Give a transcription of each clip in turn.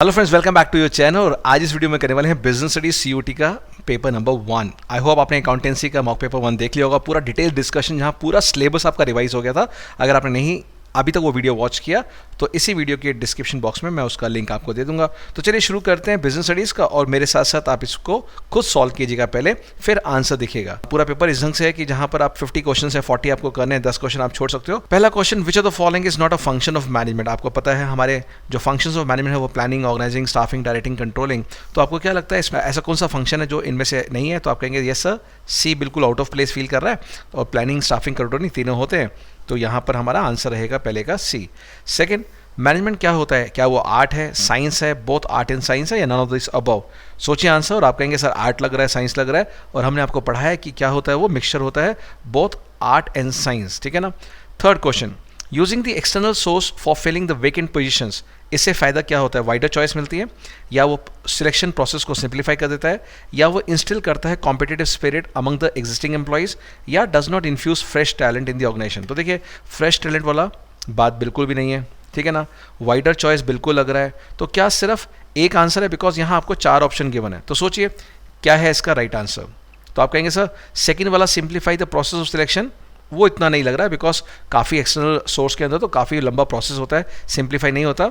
Hello friends, welcome back to your channel. और आज इस वीडियो में करने वाले हैं बिजनेस स्टडीज सीयूटी का पेपर नंबर 1। आई होप आपने अकाउंटेंसी का मॉक पेपर 1 देख लिया होगा। पूरा डिटेल डिस्कशन, जहां पूरा सिलेबस आपका रिवाइज हो गया था। अगर आपने नहीं अभी तक वो वीडियो वॉच किया तो इसी वीडियो के डिस्क्रिप्शन बॉक्स में मैं उसका लिंक आपको दे दूंगा। तो चलिए शुरू करते हैं बिजनेस स्टडीज़ का, और मेरे साथ साथ आप इसको खुद सॉल्व कीजिएगा पहले, फिर आंसर दिखेगा। पूरा पेपर इस ढंग से है कि जहां पर आप 50 क्वेश्चन है, 40 आपको करने हैं, 10 क्वेश्चन आप छोड़ सकते हो। पहला question, which of the following is not a function of management. आपको पता है हमारे जो फंक्शंस ऑफ मैनेजमेंट है वो planning, organising, staffing, directing, controlling. तो आपको क्या लगता है इसमें ऐसा कौन सा फंक्शन है जो इनमें से नहीं है? तो आप कहेंगे यस सर, सी बिल्कुल आउट ऑफ प्लेस फील कर रहा है, और प्लानिंग, स्टाफिंग, कंट्रोलिंग तीनों होते हैं। तो यहाँ पर हमारा आंसर रहेगा पहले का सी। सेकंड, मैनेजमेंट क्या होता है? क्या वो आर्ट है, साइंस है, बोथ आर्ट एंड साइंस है, या नन ऑफ दिस अबव? सोचिए आंसर, और आप कहेंगे सर आर्ट लग रहा है, साइंस लग रहा है, और हमने आपको पढ़ाया है कि क्या होता है, वो मिक्सचर होता है, बोथ आर्ट एंड साइंस। ठीक है ना। Third question, using the external source for filling the vacant positions. इससे फ़ायदा क्या होता है? वाइडर चॉइस मिलती है, या वो सिलेक्शन प्रोसेस को सिंप्लीफाई कर देता है, या वो इंस्टिल करता है competitive spirit among the existing employees, या does not infuse fresh talent in the organisation. तो देखिए, फ्रेश टैलेंट वाला बात बिल्कुल भी नहीं है, ठीक है ना। वाइडर चॉइस बिल्कुल लग रहा है। तो क्या सिर्फ एक आंसर है? बिकॉज यहाँ आपको 4 ऑप्शन गिवन है। तो सोचिए क्या है इसका राइट आंसर। तो आप कहेंगे सर सेकंड वाला simplify the process of selection, वो इतना नहीं लग रहा है, बिकॉज काफ़ी एक्सटर्नल सोर्स के अंदर तो काफ़ी लंबा प्रोसेस होता है, सिंप्लीफाई नहीं होता।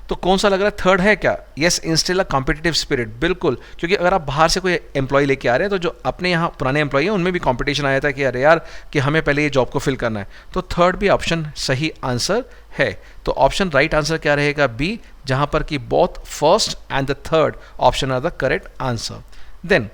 तो कौन सा लग रहा है? थर्ड है क्या? Yes, instil a competitive spirit, बिल्कुल। क्योंकि अगर आप बाहर से कोई एम्प्लॉय लेके आ रहे हैं, तो जो अपने यहाँ पुराने एम्प्लॉय हैं उनमें भी कंपटीशन आया था कि अरे यार कि हमें पहले ये जॉब को फिल करना है। तो थर्ड भी ऑप्शन सही आंसर है। तो ऑप्शन राइट आंसर क्या रहेगा? बी, जहाँ पर कि both first and the third option are the correct answer. Then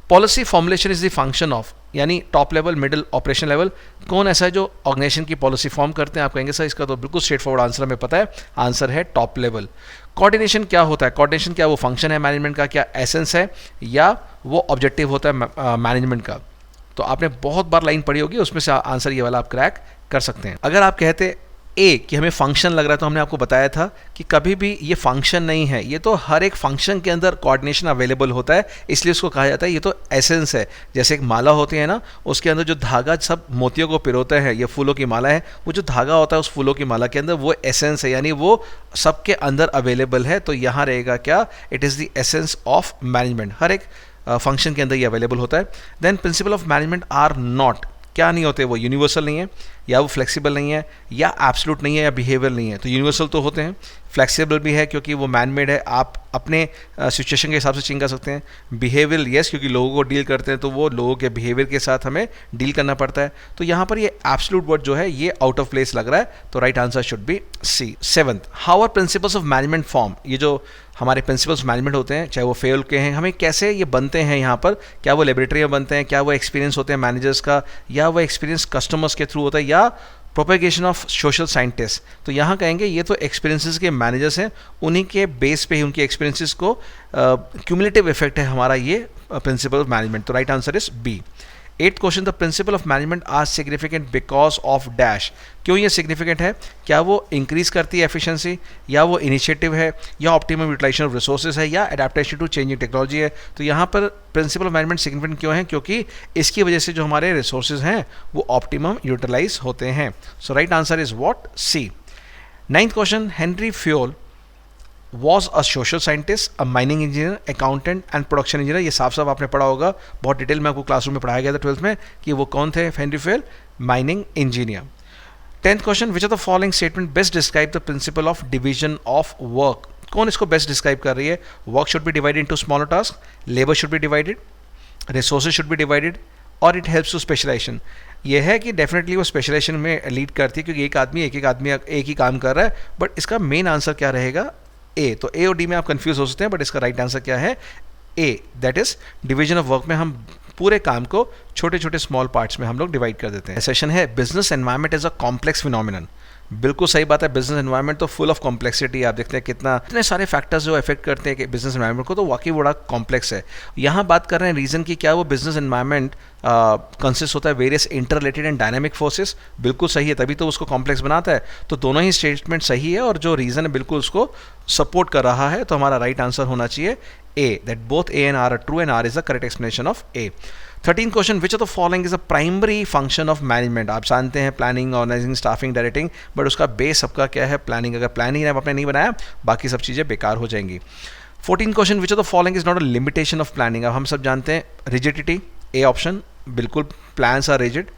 policy formulation is the function of, यानी top level, middle, operation level. कौन ऐसा है जो ऑर्गेनाइजेशन की पॉलिसी फॉर्म करते हैं? आप कहेंगे सर इसका तो बिल्कुल स्ट्रेट फॉरवर्ड आंसर हमें पता है, आंसर है टॉप लेवल। कोऑर्डिनेशन क्या होता है? कोऑर्डिनेशन क्या वो फंक्शन है मैनेजमेंट का, क्या एसेंस है, या वो ऑब्जेक्टिव होता है मैनेजमेंट का? तो आपने बहुत बार लाइन पढ़ी होगी, उसमें से आंसर ये वाला आप क्रैक कर सकते हैं। अगर आप कहते ए कि हमें फंक्शन लग रहा है, तो हमने आपको बताया था कि कभी भी ये फंक्शन नहीं है, ये तो हर एक फंक्शन के अंदर कोऑर्डिनेशन अवेलेबल होता है, इसलिए उसको कहा जाता है ये तो एसेंस है। जैसे एक माला होती है ना, उसके अंदर जो धागा सब मोतियों को पिरोते हैं, ये फूलों की माला है, वो जो धागा होता है उस फूलों की माला के अंदर, वो एसेंस है, यानी वो सबके अंदर अवेलेबल है। तो यहाँ रहेगा क्या? It is the essence of management. हर एक फंक्शन के अंदर ये अवेलेबल होता है। Then principle of management are not, क्या नहीं होते? वो यूनिवर्सल नहीं है, या वो फ्लेक्सिबल नहीं है, या एब्सोल्यूट नहीं है, या बिहेवियर नहीं है। तो यूनिवर्सल तो होते हैं, फ्लेक्सिबल भी है क्योंकि वो मैन मेड है, आप अपने सिचुएशन के हिसाब से चेंज कर सकते हैं। बिहेवियर यस, क्योंकि लोगों को डील करते हैं तो वो लोगों के बिहेवियर के साथ हमें डील करना पड़ता है। तो यहाँ पर ये एब्सोल्यूट वर्ड जो है ये आउट ऑफ प्लेस लग रहा है, तो right answer should be C. Seventh, how are principles of management form. ये जो हमारे प्रिंसिपल्स मैनेजमेंट होते हैं, चाहे वो फेल के हैं, हमें कैसे ये बनते हैं यहाँ पर? क्या वो लेबोरेटरी में बनते हैं, क्या वो एक्सपीरियंस होते हैं मैनेजर्स का, या वो एक्सपीरियंस कस्टमर्स के थ्रू होता है, या प्रोपेगेशन ऑफ सोशल साइंटिस्ट? तो यहाँ कहेंगे ये तो एक्सपीरियंसेस के मैनेजर्स हैं, उन्हीं के बेस पे ही उनके एक्सपीरियंसेस को क्यूमुलेटिव इफेक्ट है हमारा ये प्रिंसिपल ऑफ मैनेजमेंट। तो right answer is B. 8th question, the principle of management are significant because of dash. क्यों ये सिग्निफिकेंट है? क्या वो इंक्रीज करती है एफिशिएंसी, या वो इनिशिएटिव है, या ऑप्टिमम यूटिलाइजेशन ऑफ रिसोर्सेज है, या एडेप्टेशन टू चेंजिंग टेक्नोलॉजी है? तो यहाँ पर प्रिंसिपल ऑफ मैनेजमेंट सिग्निफिकेंट क्यों है? क्योंकि इसकी वजह से जो हमारे रिसोर्सेज हैं वो ऑप्टिमम यूटिलाइज होते हैं। So right answer is what? C. 9th question, Henri Fayol was a social scientist, a mining engineer, accountant and production engineer. ये साफ साफ आपने पढ़ा होगा, बहुत डिटेल में आपको क्लासरूम में पढ़ाया गया था 12th में कि वो कौन थे? Henry Fayol, mining engineer. 10th question, which of the following statement best describe the principle of division of work. कौन इसको बेस्ट डिस्क्राइब कर रही है? Work should be divided into smaller task, labour should be divided, resources should be divided, और it helps to specialisation. ये है कि definitely वो स्पेशलाइजेशन में लीड करती है, क्योंकि एक आदमी एक ही काम कर रहा है। बट इसका मेन आंसर क्या रहेगा? ए। तो ए और डी में आप कंफ्यूज हो सकते हैं, बट इसका राइट आंसर क्या है? A, that is division of work में हम पूरे काम को छोटे छोटे स्मॉल पार्ट्स में हम लोग डिवाइड कर देते हैं। सेशन है business environment is a complex phenomenon. बिल्कुल सही बात है, बिजनेस एनवायरनमेंट तो फुल ऑफ कॉम्प्लेक्सिटी। आप देखते हैं इतने सारे फैक्टर्स जो इफेक्ट करते हैं कि बिजनेस एनवायरनमेंट को, तो वाकई बड़ा कॉम्प्लेक्स है। यहाँ बात कर रहे हैं रीजन की, क्या वो बिजनेस एनवायरनमेंट कंसिस्ट होता है various inter related and dynamic forces. बिल्कुल सही है, तभी तो उसको कॉम्प्लेक्स बनाता है। तो दोनों ही स्टेटमेंट सही है, और जो रीजन है बिल्कुल उसको सपोर्ट कर रहा है। तो हमारा राइट आंसर होना चाहिए A, that both A and R are true and R is the correct explanation of A. 13 question, which of the following is a primary function of management. आप जानते हैं planning, organising, staffing, directing, but उसका base सबका क्या है? Planning. अगर planning आपने नहीं बनाया, बाकी सब चीज़ें बेकार हो जाएंगी। 14 question, which of the following is not a limitation of planning. अब हम सब जानते हैं रिजिडिटी, ए ऑप्शन, बिल्कुल plans are rigid.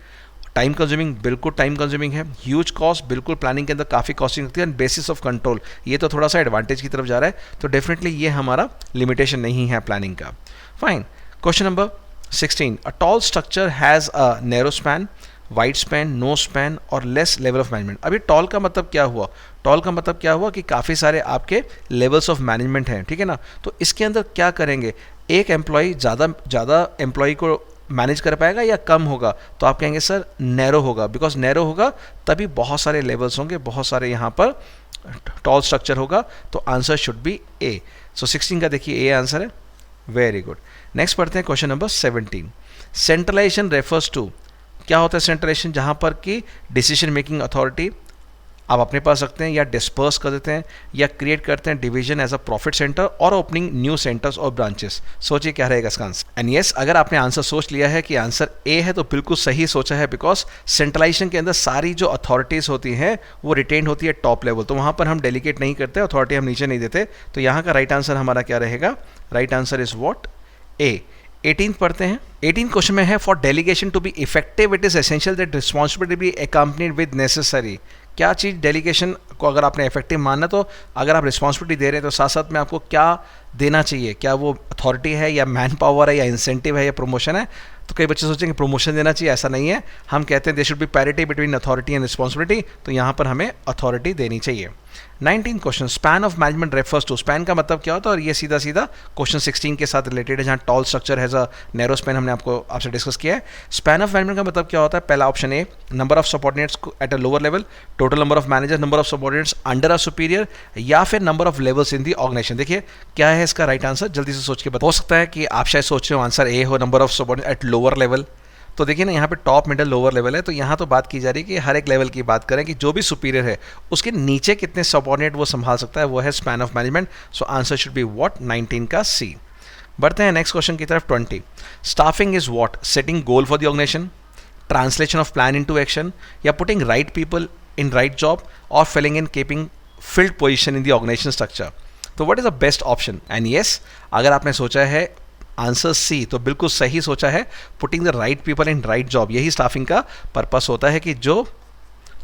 Time consuming, बिल्कुल टाइम कंज्यूमिंग है। ह्यूज कॉस्ट, बिल्कुल प्लानिंग के अंदर काफ़ी कॉस्टिंग होती है। एंड बेसिस ऑफ कंट्रोल, ये तो थोड़ा सा एडवांटेज की तरफ जा रहा है, तो डेफिनेटली ये हमारा लिमिटेशन नहीं है प्लानिंग का। Fine. Question number 16, a tall structure has a narrow span, wide span, no span और लेस लेवल ऑफ मैनेजमेंट। अभी टॉल का मतलब क्या हुआ? टॉल का मतलब क्या हुआ कि काफ़ी सारे आपके लेवल्स ऑफ मैनेजमेंट हैं, ठीक है ना। तो इसके अंदर क्या करेंगे? एक एम्प्लॉय ज़्यादा एम्प्लॉय को मैनेज कर पाएगा या कम होगा? तो आप कहेंगे सर नैरो होगा, बिकॉज नैरो होगा तभी बहुत सारे लेवल्स होंगे, बहुत सारे यहाँ पर टॉल स्ट्रक्चर होगा, तो answer should be A. So 16 का देखिए ए आंसर है। Very good. नेक्स्ट पढ़ते हैं question number 17। Centralisation refers to, क्या होता है सेंट्रलाइजेशन? जहाँ पर कि डिसीजन मेकिंग अथॉरिटी आप अपने पास रखते हैं या डिस्पर्स कर देते हैं या क्रिएट करते हैं division as a profit centre और ओपनिंग न्यू सेंटर्स और ब्रांचेस। सोचिए क्या रहेगा इसका आंसर। एंड यस, अगर आपने आंसर सोच लिया है कि आंसर ए है तो बिल्कुल सही सोचा है, बिकॉज सेंट्रलाइजेशन के अंदर सारी जो अथॉरिटीज़ होती हैं वो रिटेन होती है टॉप लेवल, तो वहाँ पर हम डेलीगेट नहीं करते, अथॉरिटी हम नीचे नहीं देते। तो यहाँ का राइट आंसर हमारा क्या रहेगा? Right answer is what? A. 18 पढ़ते हैं। 18 क्वेश्चन में है, for delegation to be effective it is essential that responsibility be accompanied with necessary. क्या चीज़ डेलीगेशन को अगर आपने इफेक्टिव मानना, तो अगर आप रिस्पॉन्सिबिलिटी दे रहे हैं तो साथ साथ में आपको क्या देना चाहिए? क्या वो अथॉरिटी है या मैन पावर है या इंसेंटिव है या प्रमोशन है? तो कई बच्चे सोचेंगे प्रमोशन देना चाहिए, ऐसा नहीं है। हम कहते हैं they should be parity between authority and responsibility, तो यहाँ पर हमें अथॉरिटी देनी चाहिए। 19 question, span of management refers to. Span का मतलब क्या होता है? और ये सीधा सीधा क्वेश्चन 16 के साथ रिलेटेड है, जहाँ tall structure has a narrow span हमने आपसे डिस्कस किया है। स्पैन ऑफ मैनेजमेंट का मतलब क्या होता है? पहला option A, number of subordinates at a lower level, total number of manager, number of subordinates under a superior, या फिर number of levels in the organisation. देखिए क्या है इसका राइट आंसर, जल्दी से सोच के बता। हो सकता है कि आप शायद सोच रहे हो आंसर ए हो, number of subordinate at lower level. तो देखिए ना, यहाँ पे टॉप, मिडल, लोअर लेवल है, तो यहाँ तो बात की जा रही है कि हर एक लेवल की बात करें कि जो भी सुपीरियर है उसके नीचे कितने सबऑर्डिनेट वो संभाल सकता है, वो है span of management. So answer should be what? 19 का सी। बढ़ते हैं नेक्स्ट क्वेश्चन की तरफ। 20, staffing is what? Setting goal for the organisation, translation of plan into action, या putting right people in right job, और filling in keeping filled position in the organisation structure. तो what is the best option? And yes, अगर आपने सोचा है answer C, तो बिल्कुल सही सोचा है। Putting the right people in right job, यही स्टाफिंग का पर्पस होता है कि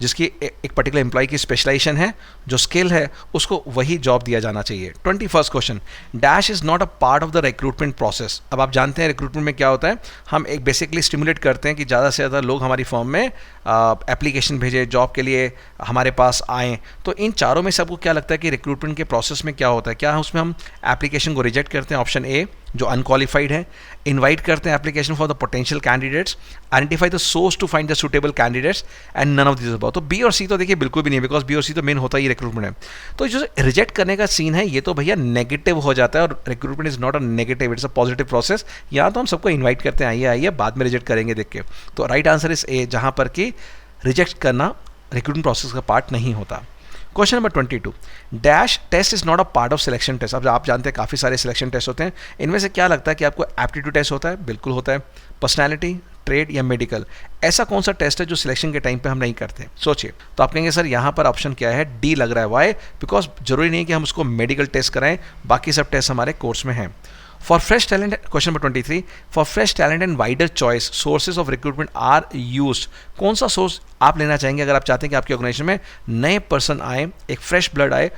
जिसकी एक पर्टिकुलर एम्प्लॉय की स्पेशलाइजेशन है, जो स्किल है, उसको वही जॉब दिया जाना चाहिए। 21 question, dash is not a part of the recruitment process. अब आप जानते हैं रिक्रूटमेंट में क्या होता है, हम एक बेसिकली स्टिमुलेट करते हैं कि ज़्यादा से ज़्यादा लोग हमारी फर्म में एप्लीकेशन भेजें, जॉब के लिए हमारे पास आएँ। तो इन चारों में से आपको क्या लगता है कि रिक्रूटमेंट के प्रोसेस में क्या होता है? क्या उसमें हम एप्लीकेशन को रिजेक्ट करते हैं, ऑप्शन ए, जो अनक्वालिफाइड है, इनवाइट करते हैं application for the potential candidates, identify the source to find the suitable candidates, and none of this about. तो बी और सी तो देखिए बिल्कुल भी नहीं है, बिकॉज बी और सी तो मेन होता ही रिक्रूटमेंट है। तो जो रिजेक्ट करने का सीन है ये तो भैया नेगेटिव हो जाता है, और recruitment is not a negative, it's a positive process. यहाँ तो हम सबको इन्वाइट करते हैं, आइए आइए, बाद में रिजेक्ट करेंगे देख के। तो राइट आंसर इज ए, जहाँ पर कि रिजेक्ट करना रिक्रूटमेंट प्रोसेस का पार्ट नहीं होता। Question number 22, dash test is not a part of selection test. अब आप जानते हैं काफ़ी सारे सिलेक्शन टेस्ट होते हैं, इनमें से क्या लगता है कि आपको एप्टीट्यूड टेस्ट होता है? बिल्कुल होता है। पर्सनैलिटी, ट्रेड या मेडिकल, ऐसा कौन सा टेस्ट है जो सिलेक्शन के टाइम पे हम नहीं करते? सोचिए। तो आप कहेंगे सर यहाँ पर ऑप्शन क्या है? डी लग रहा है। वाई? बिकॉज जरूरी नहीं है कि हम उसको मेडिकल टेस्ट कराएं, बाकी सब टेस्ट हमारे कोर्स में हैं। For fresh talent, question number 23, for fresh talent and wider choice sources of recruitment are used. कौन सा सोर्स आप लेना चाहेंगे अगर आप चाहते हैं कि आपकी ऑर्गेनाइजेशन में नए पर्सन आए, एक फ्रेश ब्लड आए?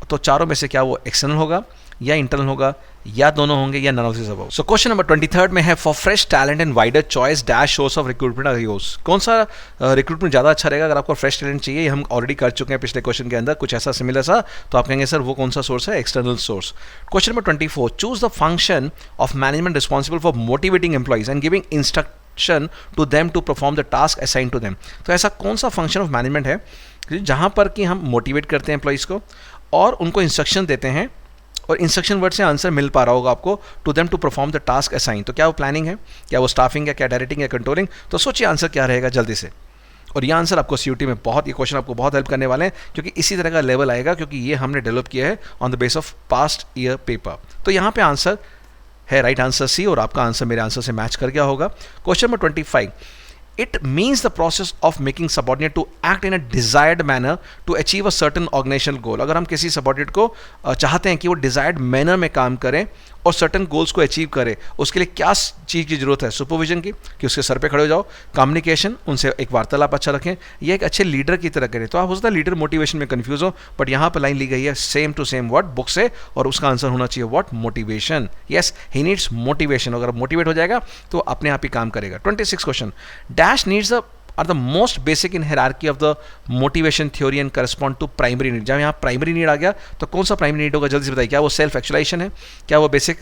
तो चारों में से क्या वो एक्सटर्नल होगा या इंटरनल होगा, या दोनों होंगे, या none of this above? So question number 23 में है, for fresh talent and wider choice dash source of recruitment are used. कौन सा रिक्रूटमेंट ज़्यादा अच्छा रहेगा अगर आपको फ्रेश टैलेंट चाहिए? ये हम ऑलरेडी कर चुके हैं पिछले क्वेश्चन के अंदर, कुछ ऐसा सिमिलर सा। तो आप कहेंगे सर वो कौन सा सोर्स है? External source. Question number 24, choose the function of management responsible for motivating employees and giving instruction to them to perform the task assign to them. तो ऐसा कौन सा फंक्शन ऑफ मैनेजमेंट है जहाँ पर कि हम मोटिवेट करते हैं एम्प्लॉइज़ को और उनको इंस्ट्रक्शन देते हैं, और इंस्ट्रक्शन वर्ड से आंसर मिल पा रहा होगा आपको, to them to perform the task assign. तो क्या वो प्लानिंग है, क्या वो स्टाफिंग है, क्या डायरेक्टिंग या कंट्रोलिंग? तो सोचिए आंसर क्या रहेगा जल्दी से। और ये आंसर आपको सीयूटी में ये क्वेश्चन आपको बहुत हेल्प करने वाले हैं, क्योंकि इसी तरह का लेवल आएगा, क्योंकि ये हमने डेवलप किया है on the base of past year paper. तो यहाँ पे आंसर है राइट आंसर सी, और आपका आंसर मेरे आंसर से मैच कर गया होगा। Question number 25, it means the process of making subordinate to act in a desired manner to achieve a certain organizational goal। अगर हम किसी subordinate को चाहते हैं कि वो desired manner में काम करें और certain goals को achieve करे, उसके लिए क्या चीज़ की जरूरत है? सुपरविजन की, कि उसके सर पे खड़े हो जाओ, कम्युनिकेशन, उनसे एक वार्तालाप अच्छा रखें, या एक अच्छे लीडर की तरह करें। तो आप हो सकता है लीडर मोटिवेशन में कंफ्यूज हो, बट यहाँ पर लाइन ली गई है same to same word book से, और उसका आंसर होना चाहिए what? Motivation. Yes, he needs motivation. अगर मोटिवेट हो जाएगा तो अपने आप ही काम करेगा। 26 question, dash needs are the most basic in hierarchy of the motivation theory and correspond to primary need। जब यहाँ प्राइमरी नीड आ गया तो कौन सा प्राइमरी नीड होगा? जल्दी से बताइए। क्या वो सेल्फ एक्चुअलाइजेशन है, क्या वो बेसिक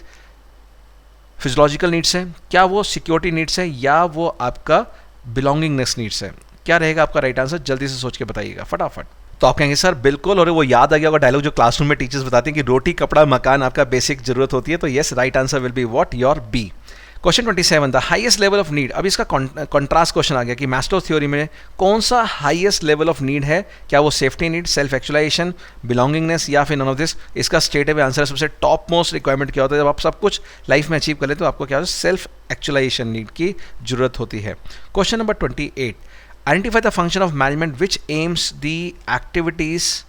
फिजियोलॉजिकल नीड्स है, क्या वो सिक्योरिटी नीड्स है, या वो आपका बिलोंगिंगनेस नीड्स है? क्या रहेगा आपका राइट आंसर? जल्दी से सोच के बताइएगा फटाफट। तो आप कहेंगे सर बिल्कुल, और वो याद आ गया होगा डायलॉग जो क्लासरूम में टीचर्स बताते हैं कि रोटी कपड़ा मकान आपका बेसिक जरूरत होती है। तो yes, right answer will be what? Your B. Question 27, the highest level of need. अब इसका कॉन्ट्रास्ट क्वेश्चन आ गया कि मैस्लो थ्योरी में कौन सा हाईएस्ट लेवल ऑफ नीड है? क्या वो safety need, self actualization, belongingness, या फिर नन ऑफ दिस? इसका स्टेटेड आंसर सबसे टॉप मोस्ट रिक्वायरमेंट क्या होता है? जब आप सब कुछ लाइफ में अचीव कर लेते तो आपको क्या होता है? सेल्फ एक्चुअलाइजेशन नीड की जरूरत होती है। Question number 28, identify the function of management which aims the activities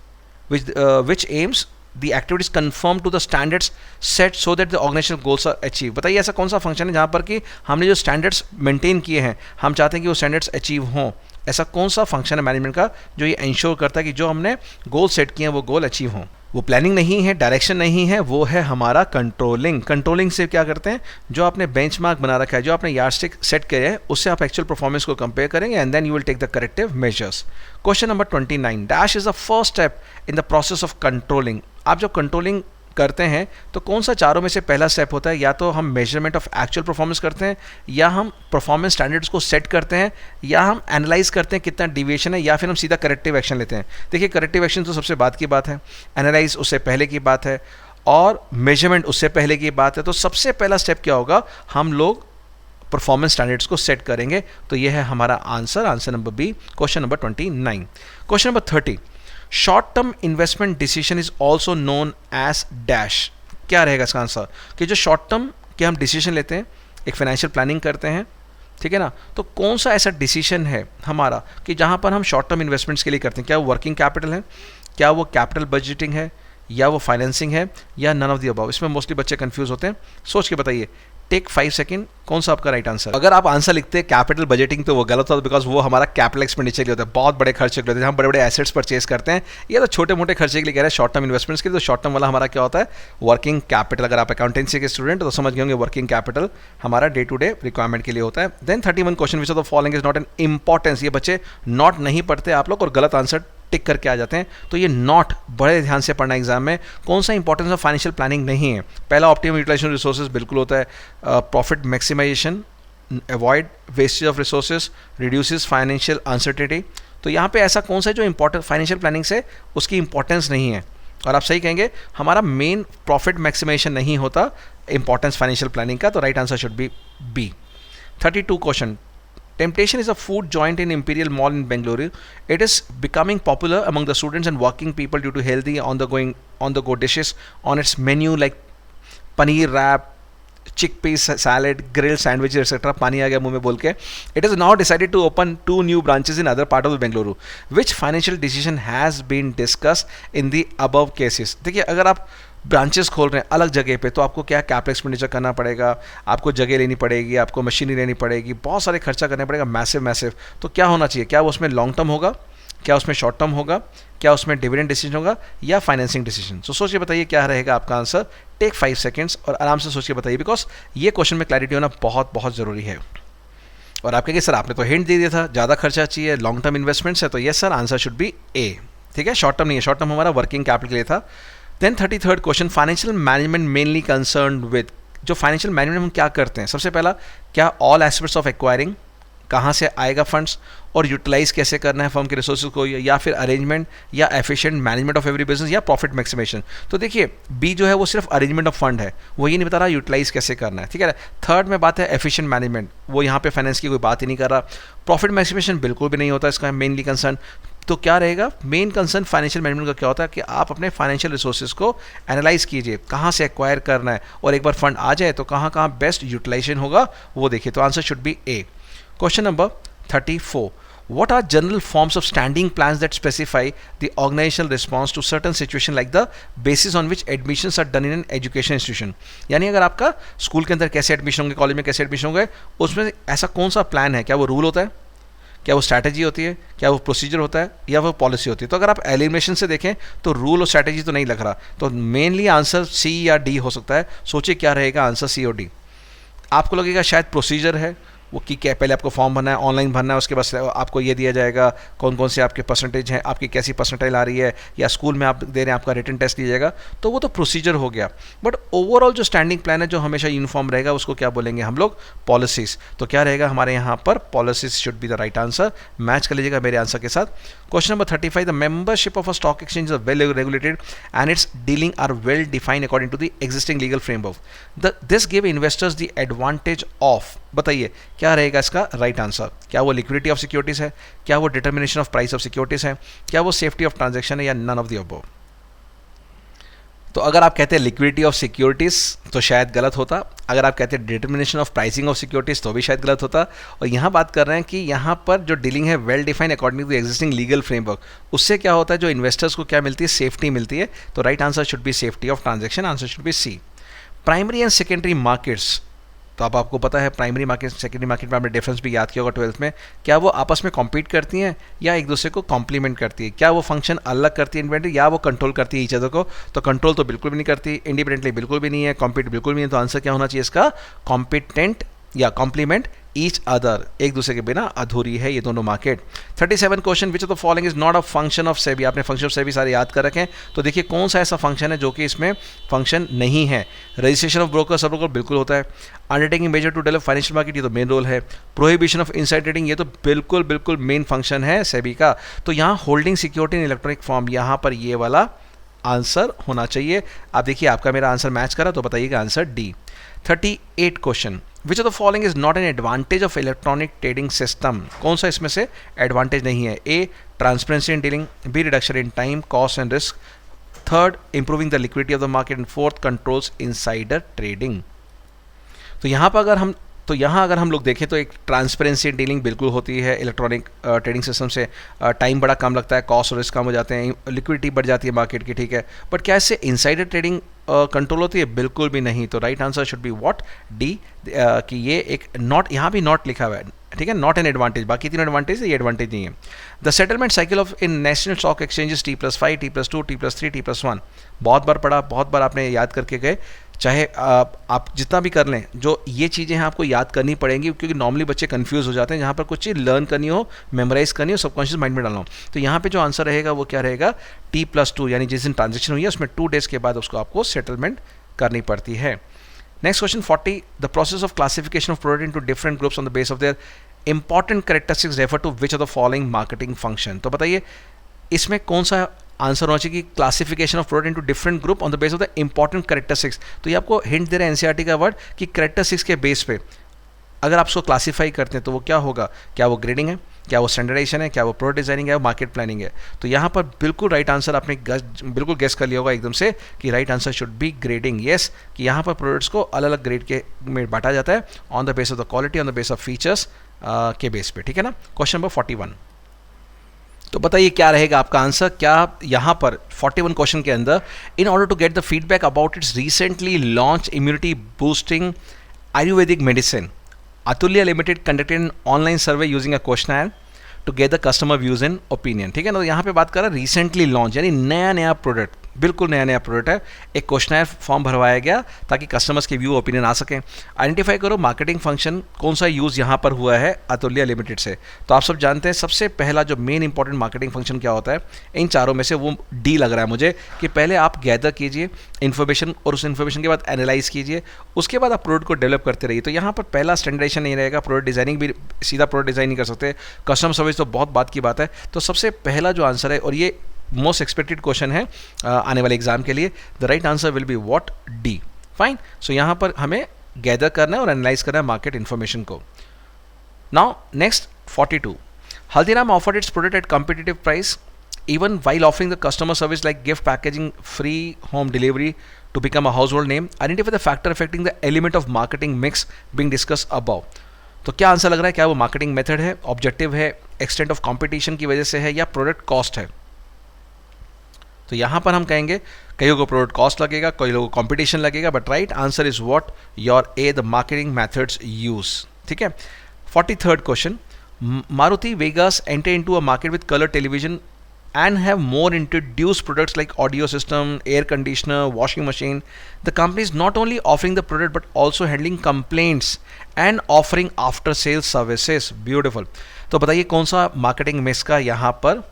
which aims the activities conform to the standards set so that the organizational goals are achieved। बताइए ऐसा कौन सा फंक्शन है जहाँ पर कि हमने जो स्टैंडर्ड्स मेंटेन किए हैं, हम चाहते हैं कि वो स्टैंडर्ड्स अचीव हों। ऐसा कौन सा फंक्शन है मैनेजमेंट का जो ये इंश्योर करता है कि जो हमने गोल सेट किए हैं वो गोल अचीव हों? वो प्लानिंग नहीं है, डायरेक्शन नहीं है, वो है हमारा कंट्रोलिंग। कंट्रोलिंग से क्या करते हैं? जो आपने बेंचमार्क बना रखा है, जो आपने यार्डस्टिक सेट किया है, उससे आप एक्चुअल परफॉर्मेंस को कंपेयर करेंगे and then you will take the corrective measures. Question number 29, dash is the first step in the process of controlling. आप जब कंट्रोलिंग करते हैं तो कौन सा चारों में से पहला स्टेप होता है? या तो हम मेजरमेंट ऑफ एक्चुअल परफॉर्मेंस करते हैं, या हम परफॉर्मेंस स्टैंडर्ड्स को सेट करते हैं, या हम एनालाइज करते हैं कितना डिविएशन है, या फिर हम सीधा करेक्टिव एक्शन लेते हैं। देखिए करेक्टिव एक्शन तो सबसे बाद की बात है, एनालाइज उससे पहले की बात है, और मेजरमेंट उससे पहले की बात है। तो सबसे पहला स्टेप क्या होगा? हम लोग परफॉर्मेंस स्टैंडर्ड्स को सेट करेंगे। तो यह है हमारा answer, answer number B, question number 29। Question number 30, short term investment decision is also known as dash. क्या रहेगा इसका आंसर? कि जो शॉर्ट टर्म के हम डिसीजन लेते हैं, एक फाइनेंशियल प्लानिंग करते हैं, ठीक है ना, तो कौन सा ऐसा डिसीजन है हमारा कि जहाँ पर हम शॉर्ट टर्म इन्वेस्टमेंट्स के लिए करते हैं? क्या वो वर्किंग कैपिटल है, क्या वो कैपिटल बजटिंग है, या वो फाइनेंसिंग है, या नन ऑफ द अबव? इसमें मोस्टली बच्चे कंफ्यूज होते हैं। सोच के बताइए, टेक 5 सेकंड, कौन सा आपका राइट आंसर? अगर आप आंसर लिखते हैं कैपिटल बजटिंग तो वो गलत होता है, बिकॉज वो हमारा कैपिटल एक्सपेंडिचर के लिए होता है, बहुत बड़े खर्चे के लिए होते हैं, हम बड़े बड़े एसेट्स परचेज करते हैं। ये तो छोटे मोटे खर्चे के लिए कह रहे हैं, शॉर्ट टर्म इन्वेस्टमेंट्स के लिए। तो शॉर्ट टर्म वाला हमारा क्या होता है? Working capital. अगर आप अकाउंटेंसी के स्टूडेंट तो समझ गए होंगे, वर्किंग कैपिटल हमारा डे टू डे रिक्वायरमेंट के लिए होता है। Then 31 question, which of the following is not an importance. ये बच्चे नॉट नहीं पढ़ते आप लोग और गलत आंसर टिक करके आ जाते हैं। तो ये नॉट बड़े ध्यान से पढ़ना एग्जाम में। कौन सा इंपॉर्टेंस ऑफ फाइनेंशियल प्लानिंग नहीं है? पहला ऑप्टिमम यूटिलाइजेशन रिसोर्सेज बिल्कुल होता है, profit maximization, avoid wastage of resources, reduces financial uncertainty. तो यहाँ पे ऐसा कौन सा है जो इंपॉर्टेंट फाइनेंशियल प्लानिंग से उसकी इंपॉर्टेंस नहीं है? और आप सही कहेंगे, हमारा मेन प्रॉफिट मैक्सिमाइजेशन नहीं होता इंपॉर्टेंस फाइनेंशियल प्लानिंग का। तो right answer should be B. 32 question, Temptation is a food joint in Imperial Mall in Bengaluru. It is becoming popular among the students and working people due to healthy on the go dishes on its menu like paneer wrap, chickpea salad, grilled sandwiches, etc. पानी आ गया मुंह में बोल के। It is now decided to open 2 new branches in other part of the Bengaluru. Which financial decision has been discussed in the above cases? देखिए अगर आप branches खोल रहे हैं अलग जगह पे तो आपको क्या कैपिटल एक्सपेंडिचर करना पड़ेगा, आपको जगह लेनी पड़ेगी, आपको मशीनरी लेनी पड़ेगी, बहुत सारे खर्चा करना पड़ेगा, मैसिव। तो क्या होना चाहिए? क्या वो उसमें लॉन्ग टर्म होगा, क्या उसमें शॉर्ट टर्म होगा, क्या उसमें डिविडेंड डिसीजन होगा, या फाइनेंसिंग डिसीजन? तो सोच के बताइए क्या रहेगा आपका आंसर। टेक 5 सेकेंड्स और आराम से सोच के बताइए, बिकॉज ये क्वेश्चन में क्लैरिटी होना बहुत बहुत ज़रूरी है। और आप कहेंगे सर आपने तो हिंट दे दिया था, ज़्यादा खर्चा चाहिए, लॉन्ग टर्म इन्वेस्टमेंट्स है, तो yes sir answer should be A. ठीक है, शॉर्ट टर्म नहीं है, शॉर्ट टर्म हमारा वर्किंग कैपिटल के लिए था। देन 33rd question, financial management mainly concern with. जो फाइनेंशियल मैनेजमेंट हम क्या करते हैं? सबसे पहला, क्या ऑल एस्पेक्ट्स ऑफ एक्वायरिंग, कहाँ से आएगा फंड्स, और यूटिलाइज कैसे करना है फर्म के रिसोर्सेज को, या फिर अरेंजमेंट या efficient management of every business, या प्रॉफिट मैक्सिमेशन। तो देखिए बी जो है वो सिर्फ अरेंजमेंट ऑफ फंड है, वो ये नहीं बता रहा यूटिलाइज कैसे करना है। ठीक है, थर्ड में बात है एफिशिएंट मैनेजमेंट, वो यहाँ पे फाइनेंस की कोई बात ही नहीं कर रहा। प्रॉफिट मैक्सिमेशन बिल्कुल भी नहीं होता इसका मेनली कंसर्न। तो क्या रहेगा, मेन कंसर्न फाइनेंशियल मैनेजमेंट का क्या होता है कि आप अपने फाइनेंशियल रिसोर्सेज को एनालाइज कीजिए, कहाँ से एक्वायर करना है, और एक बार फंड आ जाए तो कहाँ कहाँ बेस्ट यूटिलाइजेशन होगा वो देखिए। तो answer should be A. Question number 34, what are general forms of standing plans that specify the organizational response to certain situation like the basis on which admissions are done in an education institution? यानी अगर आपका school के अंदर कैसे admission होंगे, college में कैसे admission होंगे, उसमें ऐसा कौन सा प्लान है, क्या वो रूल होता है, क्या वो स्ट्रैटेजी होती है, क्या वो प्रोसीजर होता है, या वो पॉलिसी होती है? तो अगर आप एलिमिनेशन से देखें तो रूल और स्ट्रैटेजी तो नहीं लग रहा, तो मेनली आंसर सी या डी हो सकता है। सोचिए क्या रहेगा आंसर, सी और डी। आपको लगेगा शायद प्रोसीजर है, वो कि क्या पहले आपको फॉर्म भरना है, ऑनलाइन भरना है, उसके बाद आपको ये दिया जाएगा कौन कौन से आपके परसेंटेज हैं, आपकी कैसी परसेंटाइल आ रही है, या स्कूल में आप दे रहे हैं आपका रिटन टेस्ट दिया जाएगा, तो वो तो प्रोसीजर हो गया। बट ओवरऑल जो स्टैंडिंग प्लान है जो हमेशा यूनिफॉर्म रहेगा उसको क्या बोलेंगे हम लोग, पॉलिसीज। तो क्या रहेगा हमारे यहाँ पर, policies should be the right answer. Match कर लीजिएगा मेरे आंसर के साथ। Question number 35, the membership of a stock exchange is well regulated and its dealing are well defined according to the existing legal framework. This give investors the advantage of, बताइए क्या रहेगा इसका right answer. क्या वो liquidity of securities है, क्या वो determination of price of securities है, क्या वो सेफ्टी ऑफ ट्रांजैक्शन है, या नन ऑफ द अबव? तो अगर आप कहते हैं लिक्विडिटी ऑफ सिक्योरिटीज तो शायद गलत होता, अगर आप कहते हैं determination of pricing of securities तो भी शायद गलत होता। और यहाँ बात कर रहे हैं कि यहाँ पर जो डीलिंग है well defined according to existing legal framework, उससे क्या होता है, जो इन्वेस्टर्स को क्या मिलती है, सेफ्टी मिलती है। तो right answer should be safety of transaction, answer should be C. Primary and secondary markets, तो अब आपको पता है प्राइमरी मार्केट सेकेंडरी मार्केट में आपने डिफरेंस भी याद किया होगा 12th में। क्या वो आपस में कॉम्पीट करती हैं या एक दूसरे को कॉम्प्लीमेंट करती है? क्या वो फंक्शन अलग करती है इन्वेंटरी, या वो कंट्रोल करती है ईच अदर को? तो कंट्रोल तो बिल्कुल भी नहीं करती, इंडिपेंडेंटली बिल्कुल भी नहीं है, कॉम्पीट बिल्कुल भी नहीं। तो आंसर क्या होना चाहिए इसका, कॉम्पिटेंट या कॉम्प्लीमेंट ईच अदर, एक दूसरे के बिना अधूरी है ये दोनों market. 37 question, which of the following is not a function of SEBI? आपने फंक्शन ऑफ सेबी सारे याद कर रखें, तो देखिए कौन सा ऐसा फंक्शन है जो कि इसमें फंक्शन नहीं है। रजिस्ट्रेशन ऑफ ब्रोकर, सब ब्रोकर बिल्कुल होता है। Undertaking measure to develop financial market, ये तो मेन रोल है। प्रोहिबिशन ऑफ इनसाइड ट्रेडिंग, ये तो बिल्कुल बिल्कुल मेन फंक्शन है सेबी का। तो यहाँ holding security in electronic form, यहाँ पर ये वाला आंसर होना चाहिए। आप देखिए आपका मेरा आंसर मैच करा, तो बताइएगा answer D. 38 question, which of the following is not an advantage of electronic trading system? कौन सा इसमें से एडवांटेज नहीं है? A, transparency in dealing, B, reduction in time, cost and risk, third, improving the liquidity of the market, and fourth, controls insider trading. तो यहाँ पर अगर हम लोग देखें तो एक ट्रांसपेरेंसी डीलिंग बिल्कुल होती है इलेक्ट्रॉनिक ट्रेडिंग सिस्टम से, टाइम बड़ा कम लगता है, कॉस्ट और रिस्क कम हो जाते हैं, लिक्विडिटी बढ़ जाती है मार्केट की, ठीक है। बट क्या इससे इनसाइडर ट्रेडिंग कंट्रोल होती है? बिल्कुल भी नहीं। तो right answer should be what, D, कि ये एक नॉट, यहाँ भी नॉट लिखा हुआ है, ठीक है, नॉट एन एडवांटेज। बाकी तीन एडवांटेज है, ये एडवांटेज नहीं है। The settlement cycle of in national stock exchanges T+5, T+2, T+3, T+1, बहुत बार पढ़ा, बहुत बार आपने याद करके गए, चाहे आप जितना भी कर लें, जो ये चीज़ें हैं आपको याद करनी पड़ेंगी, क्योंकि नॉर्मली बच्चे कंफ्यूज हो जाते हैं। जहाँ पर कुछ चीज़ लर्न करनी हो, मेमोराइज करनी हो, सबकॉन्शियस माइंड में डालना हो, तो यहाँ पे जो आंसर रहेगा वो क्या रहेगा, T+2, यानी जिस दिन ट्रांजेक्शन हुई है उसमें 2 डेज़ के बाद उसको आपको सेटलमेंट करनी पड़ती है। Next question 40, the process of classification of product into different groups on the base of their important characteristics refer to which of the following marketing function? तो बताइए इसमें कौन सा आंसर होना चाहिए कि classification of product into different group on the base of the important characteristics? तो ये आपको हिंट दे रहा है एनसीईआरटी का वर्ड कि कैरेक्टरिस्टिक्स के बेस पे अगर आप उसको क्लासीफाई करते हैं तो वो क्या होगा, क्या वो ग्रेडिंग है, क्या वो स्टैंडर्डाइजेशन है, क्या वो प्रोडक्ट डिजाइनिंग है, वो मार्केट प्लानिंग है? तो यहाँ पर बिल्कुल राइट आंसर आपने बिल्कुल गेस कर लिया होगा एकदम से कि right answer should B grading. Yes, कि यहाँ पर प्रोडक्ट्स को अलग अलग ग्रेड के में बांटा जाता है on the base of the quality, on the base of features के बेस पे, ठीक है ना। क्वेश्चन नंबर 41, तो बताइए क्या रहेगा आपका आंसर। क्या यहाँ पर 41 क्वेश्चन के अंदर, in order to get the feedback about its recently launch immunity boosting ayurvedic medicine, Atulya limited conducted an online survey using a questionnaire to get the customer views and opinion, ठीक है ना। तो यहाँ पे बात कर रहा है रिसेंटली लॉन्च, यानी नया प्रोडक्ट, बिल्कुल नया प्रोडक्ट है। एक क्वेश्चनर फॉर्म भरवाया गया ताकि कस्टमर्स के व्यू ओपिनियन आ सकें। आइडेंटिफाई करो मार्केटिंग फंक्शन कौन सा यूज़ यहाँ पर हुआ है अतुल्य लिमिटेड से। तो आप सब जानते हैं सबसे पहला जो मेन इंपॉर्टेंट मार्केटिंग फंक्शन क्या होता है, इन चारों में से वो डी लग रहा है मुझे, कि पहले आप गैदर कीजिए इन्फॉर्मेशन और उस इन्फॉर्मेशन के बाद एनालाइज कीजिए, उसके बाद आप प्रोडक्ट को डेवलप करते रहिए। तो यहाँ पर पहला स्टैंडर्डाइजेशन नहीं रहेगा, प्रोडक्ट डिजाइनिंग भी सीधा प्रोडक्ट डिजाइन नहीं कर सकते, कस्टमर सर्विस तो बहुत बात की बात है। तो सबसे पहला जो आंसर है, और ये मोस्ट एक्सपेक्टेड क्वेश्चन है आने वाले एग्जाम के लिए, the right answer will be what, D. Fine, so यहाँ पर हमें गैदर करना है और एनालाइज करना है मार्केट इन्फॉर्मेशन को। Now next 42, Haldiram offered its product at competitive price, even while offering the customer service like gift packaging, free home delivery to become a household name. Identify the factor affecting the element of marketing mix being discussed above. तो क्या answer लग रहा है? क्या वो marketing method है, objective है, extent of competition की वजह से है, या प्रोडक्ट कॉस्ट है? तो यहां पर हम कहेंगे कई लोगों को प्रोडक्ट कॉस्ट लगेगा, कई लोगों को कंपटीशन लगेगा, but right answer is what? Your A, the marketing methods use. ठीक है. 43rd question. Maruti Vegas enter into a market with color television and have more introduced products like audio system, air conditioner, washing machine. The company is not only offering the product but also handling complaints and offering after sales services. Beautiful. तो बताइए कौन सा marketing mix का यहाँ पर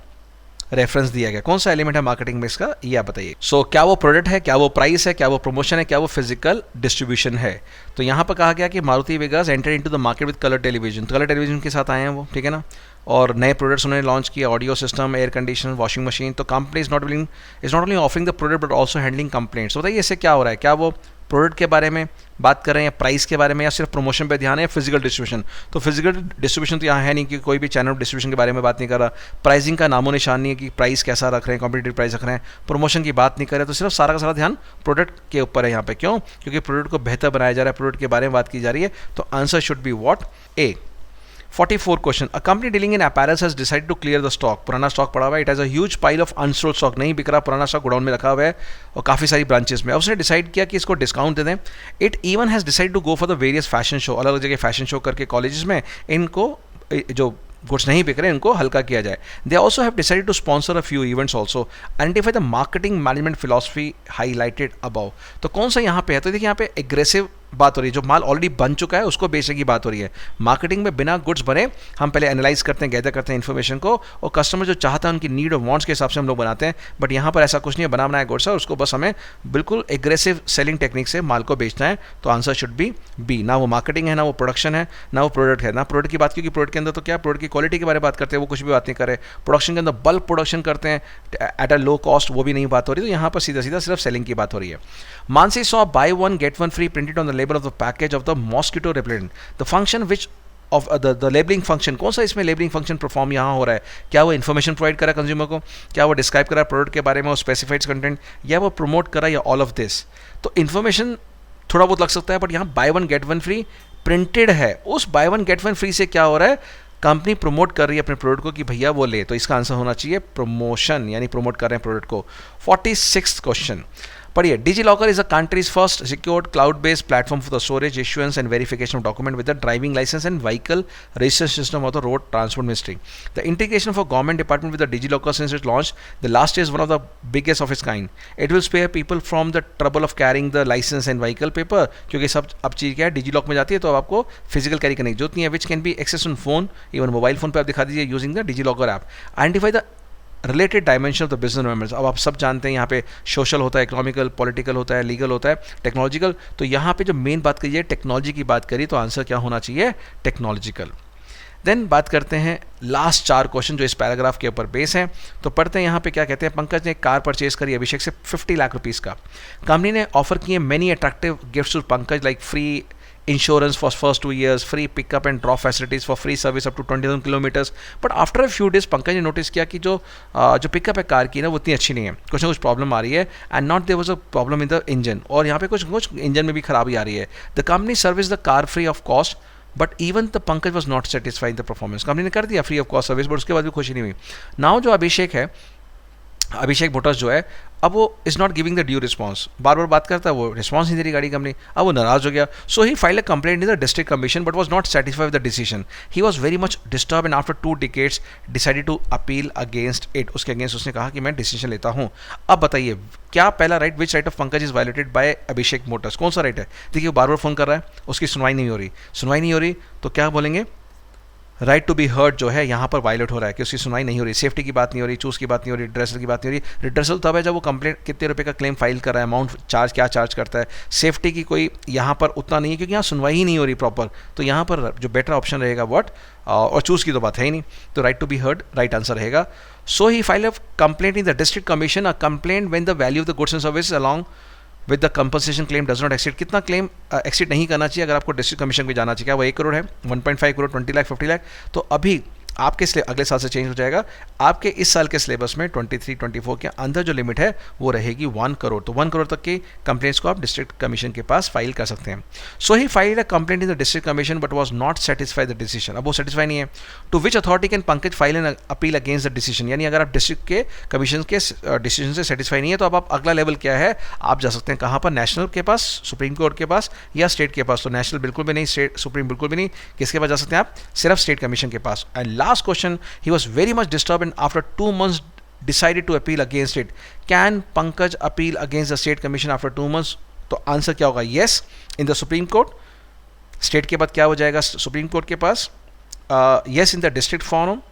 reference दिया गया, कौन सा एलिमेंट है मार्केटिंग मिक्स का, ये आप बताइए. सो क्या वो प्रोडक्ट है, क्या वो प्राइस है, क्या वो प्रमोशन है, क्या वो फिजिकल डिस्ट्रीब्यूशन है? तो यहाँ पर कहा गया कि Maruti Vegas enter into the market with colour television. Colour television के साथ आए हैं वो, ठीक है ना, और नए प्रोडक्ट्स उन्होंने लॉन्च किया, audio system, air conditioner, washing machine. तो company is not only offering the product but also handling complaints. बताइए इससे क्या हो रहा है? क्या वो प्रोडक्ट के बारे में बात कर रहे हैं, या प्राइस के बारे में, या सिर्फ प्रमोशन पे ध्यान है, या फिजिकल डिस्ट्रीब्यूशन? तो फिजिकल डिस्ट्रीब्यूशन तो यहाँ है नहीं, कि कोई भी चैनल डिस्ट्रीब्यूशन के बारे में बात नहीं कर रहा. प्राइसिंग का नामो निशान नहीं है कि प्राइस कैसा रख रहे हैं, कॉम्पिटिटिव प्राइस रख रहे हैं. प्रमोशन की बात नहीं कर रहे, तो सिर्फ सारा का सारा ध्यान प्रोडक्ट के ऊपर है यहाँ पे. क्यों? क्योंकि प्रोडक्ट को बेहतर बनाया जा रहा है, प्रोडक्ट के बारे में बात की जा रही है. तो answer should be what? A. 44 question. A company dealing in apparels has decided to clear the stock. पुराना स्टॉक पड़ा हुआ है. It has a huge pile of unsold stock. नहीं बिक रहा, पुराना स्टॉक गोडाउन में रखा हुआ है और काफ़ी सारी ब्रांचेस में. उसने डिसाइड किया कि इसको डिस्काउंट दे दें. It even has decide to go for the various fashion show. अलग अलग जगह फैशन शो करके कॉलेजेस में इनको जो गुड्स नहीं बिक रहे हैं इनको हल्का किया जाए. They also have decided to sponsor a few events also. Identify the marketing management philosophy highlighted above. तो कौन सा यहाँ पे है? तो देखिए यहाँ पे एग्रेसिव बात हो रही है, जो माल ऑलरेडी बन चुका है उसको बेचने की बात हो रही है. मार्केटिंग में बिना गुड्स बने हम पहले एनालाइज करते हैं, गैदर करते हैं इन्फॉर्मेशन को, और कस्टमर जो चाहता है उनकी नीड और वांट्स के हिसाब से हम लोग बनाते हैं. बट यहाँ पर ऐसा कुछ नहीं है, बना बनाया गुड्स है, उसको बस हमें बिल्कुल एग्रेसिव सेलिंग टेक्निक से माल को बेचना है. तो आंसर शुड बी बी. ना वो मार्केटिंग है, ना वो प्रोडक्शन है, ना वो प्रोडक्ट है. ना प्रोडक्ट की बात, क्योंकि प्रोडक्ट के अंदर तो क्या प्रोडक्ट की क्वालिटी के बारे में बात करते हैं, वो कुछ भी बात नहीं करे. प्रोडक्शन के अंदर बल्क प्रोडक्शन करते हैं एट अ लो कॉस्ट, वो भी नहीं बात हो रही. तो यहाँ पर सीधा सीधा सिर्फ सेलिंग की बात हो रही है. Mansi saw by one get one free printed on the label of the package of the mosquito repellent. The function which of the labelling function, कौन सा इसमें लेबलिंग फंक्शन परफॉर्म यहाँ हो रहा है? क्या वो इन्फॉर्मेशन प्रोवाइड करा कंज्यूमर को, क्या वो डिस्क्राइब करा प्रोडक्ट के बारे में और स्पेसिफाइड कंटेंट, या वो प्रमोट करा, या ऑल ऑफ दिस? तो इन्फॉर्मेशन थोड़ा बहुत लग सकता है, बट यहाँ by one get one free printed है. उस by one get one free से क्या हो रहा है? कंपनी प्रमोट कर रही है अपने प्रोडक्ट को कि भैया वो ले. तो इसका आंसर होना चाहिए प्रमोशन, यानी प्रमोट कर रहे हैं प्रोडक्ट को. 46th क्वेश्चन पढ़िए. DigiLocker is a country's first secured cloud based platform for the storage, issuance and verification of document with the driving licence and vehicle registration system of the road transport ministry. The integration for government department with the DigiLocker since its launch the last is one of the biggest of its kind. It will spare people from the trouble of carrying the licence and vehicle paper, क्योंकि सब अब चीज़ क्या है, DigiLocker में जाती है तो अब आपको फिजिकल कैरी करने की जरूरत नहीं है, which can be access on phone, even mobile phone पर आप दिखा दीजिए using the DigiLocker app. Identify the related dimension of the business environment. अब आप सब जानते हैं यहाँ पे सोशल होता है, इकोनॉमिकल, पॉलिटिकल होता है, लीगल होता है, टेक्नोलॉजिकल. तो यहाँ पे जो मेन बात करिए टेक्नोलॉजी की बात करी, तो आंसर क्या होना चाहिए? टेक्नोलॉजिकल. देन बात करते हैं लास्ट 4 क्वेश्चन जो इस पैराग्राफ के ऊपर बेस हैं. तो पढ़ते हैं यहाँ पे क्या कहते हैं. पंकज ने एक कार परचेज करी अभिषेक से 50 लाख रुपीज़ का. कंपनी ने ऑफर किए many attractive gifts to Pankaj like free insurance for first 2 years, free pickup and drop facilities for free service up to 20,000 kilometers. But after a few days Pankaj ने notice किया कि जो pickup है car की ना वो इतनी अच्छी नहीं है, कुछ ना कुछ प्रॉब्लम आ रही है. And not there was a problem in the engine, और यहाँ पे कुछ इंजन में भी खराबी आ रही है. The company service the car free of cost, but even the Pankaj was not satisfied the performance. Company ने कर दिया free of cost service, but उसके बाद भी खुशी नहीं हुई. नाउ जो अभिषेक है, अभिषेक मोटर्स जो है, अब वो is not giving the due response. बार बार बात करता है, वो रिस्पॉन्स नहीं दे रही गाड़ी कंपनी. अब वो नाराज हो गया. So he file a complaint in the district commission but was not satisfied with the decision. He was very much disturb and after 2 decades decided to appeal against it. उसके against उसने कहा कि मैं डिसीजन लेता हूँ. अब बताइए क्या पहला right, which right of Pankaj is violated by Abhishek Motors? कौन सा राइट है? देखिए वो बार बार फोन कर रहा है, उसकी सुनवाई नहीं हो रही, तो क्या बोलेंगे? राइट टू बी हर्ड जो है यहाँ पर वायलेट हो रहा है कि उसकी सुनवाई नहीं हो रही, सेफ्टी की बात नहीं हो रही, चूज की बात नहीं हो रही, रिड्रेसल की बात नहीं हो रही. रिड्रेसल तब है जब वो कंप्लेंट कितने रुपए का क्लेम फाइल कर रहा है, अमाउंट क्या चार्ज करता है. सेफ्टी की कोई यहाँ पर उतना नहीं है क्योंकि यहाँ सुनवाई ही नहीं हो रही प्रॉपर. तो यहाँ पर जो बेटर ऑप्शन रहेगा व्हाट, और चूज की तो बात है ही नहीं, तो right to be heard right answer रहेगा. So he file a complaint in the district commission, a complaint when the value of the goods and service along with the compensation claim does not exceed. कितना claim exceed नहीं करना चाहिए अगर आपको district commission में जाना चाहिए? क्या वो 1 करोड़ है, 1.5 करोड़, 20 लाख, 50 लाख? तो अभी आपके अगले साल से चेंज हो जाएगा। आपके इस साल के सिलेबस में 23-24 के अंदर जो लिमिट है वो रहेगी 1 करोड़। तो 1 करोड़ तक की कंप्लेंट्स को आप डिस्ट्रिक्ट कमीशन के पास फाइल कर सकते हैं। So he filed a complaint in the district commission but was not satisfied the decision. अब वो सेटिस्फाई नहीं है। To which authority can Pankaj file an appeal against the decision, यानी अगर आप डिस्ट्रिक्ट के कमीशन के डिसीजन से सेटिस्फाई नहीं है तो अब आप अगला लेवल क्या है, आप जा सकते हैं कहाँ पर, नेशनल के पास, सुप्रीम कोर्ट के पास, या स्टेट के पास। तो नेशनल बिल्कुल भी नहीं, स्टेट सुप्रीम बिल्कुल भी नहीं, किसके पास जा सकते हैं आप, सिर्फ स्टेट कमीशन के पास। And last question, he was very much disturb and after 2 months decided to appeal against it. Can Pankaj appeal against the state commission after 2 months? तो आंसर क्या होगा, yes in the Supreme Court, state के बाद क्या हो जाएगा supreme court के पास, yes in the district forum,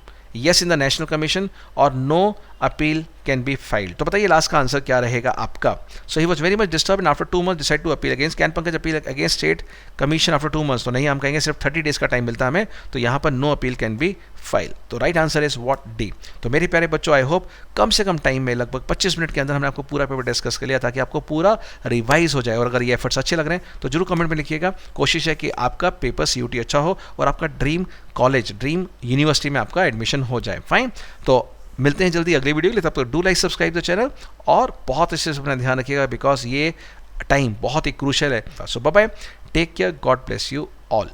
yes in the national commission, और no appeal can be filed। तो बताइए लास्ट का आंसर क्या रहेगा आपका। So he was very much disturb and after 2 months decide to appeal against, can Pankaj appeal against state commission after 2 months? तो नहीं, हम कहेंगे सिर्फ 30 days का टाइम मिलता है हमें, तो यहाँ पर no appeal can be file. तो right answer is what, D. तो मेरे प्यारे बच्चों, आई होप कम से कम टाइम में, लगभग 25 मिनट के अंदर हमने आपको पूरा पेपर डिस्कस कर लिया ताकि आपको पूरा रिवाइज हो जाए। और अगर ये एफर्ट्स अच्छे लग रहे हैं तो जरूर कमेंट में लिखिएगा। कोशिश है कि आपका पेपर CUT अच्छा हो और आपका ड्रीम कॉलेज, ड्रीम यूनिवर्सिटी में आपका एडमिशन हो जाए। फाइन, तो मिलते हैं जल्दी अगली वीडियो के लिए। तब तक do like subscribe the channel और बहुत अच्छे से अपना ध्यान रखिएगा, बिकॉज ये टाइम बहुत ही क्रूशियल है। So bye bye, take care, God bless you all.